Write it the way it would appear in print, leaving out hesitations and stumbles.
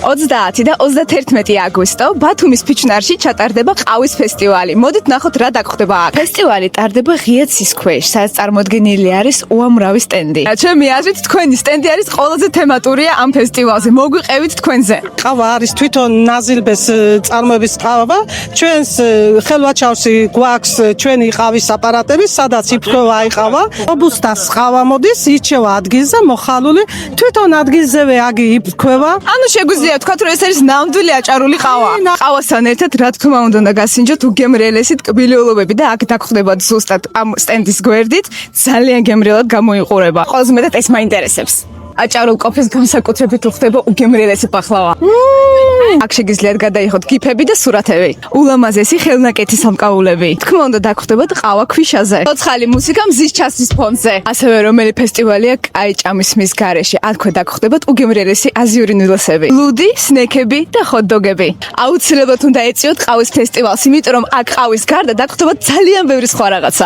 30 და 31 აგვისტო ბათუმის ფიჩნარში ჩატარდება ყავის ფესტივალი. მოდით ნახოთ რა დაგხვდება აქ. ფესტივალი ტარდება ღია ცის ქვეშ, სადაც წარმოდგენილი არის უამრავი სტენდი. ჩემი აზრით თქვენი სტენდი არის ყველაზე თემატურია ამ ფესტივალზე. მოგვიყევით თქვენზე. ყავა არის თვითონ ნაზილბეს წარმოების ყავა. ჩვენს ხელვაჩავსი გვაქვს ჩვენი ყავის აპარატები, სადაც იფრქვევა აიყავა. ობუსტას ყავა მოდის, ირჩევა ადგილზე მოხალული, თვითონ ადგილზევე აგი იფრქვევა. ანუ შეგვიძლია ვთქვათ, რომ ეს არის ნამდვილი აჭარული ყავა. ყავასთან ერთად რა თქმა უნდა გასინჯოთ უგემრიელესი ტკბილიულობები და აქ დაგხვდებათ ზუსტად ამ სტენდის გვერდით ძალიან გემრიელად გამოიყურება. ყველაზე მეტად ეს მაინტერესებს. აჭარულ ყოფის განსაკუთრებით უხდება უგემრიელესი პახლავა. აქ შეგიძლიათ გადაიხოთ გიფები და სურათები. ულამაზესი ხელნაკეთი სამკაულები. თქმა უნდა დაგხვდებათ ყავა ქვიშაზე. ცოცხალი მუსიკა მზის ჩასის ფონზე. ასევე რომელი ფესტივალია კაი ჭამის მის გარეშე. აქვე დაგხვდებათ უგემრიელესი აზიური ნილოსები. ლუდი, სნექები და ხოთ-დოგები. აუცილებლად უნდა ეწიოთ ყავის ფესტივალს, იმიტომ რომ აქ ყავის გარდა დაგხვდებათ ძალიან ბევრი სხვა რაღაცა.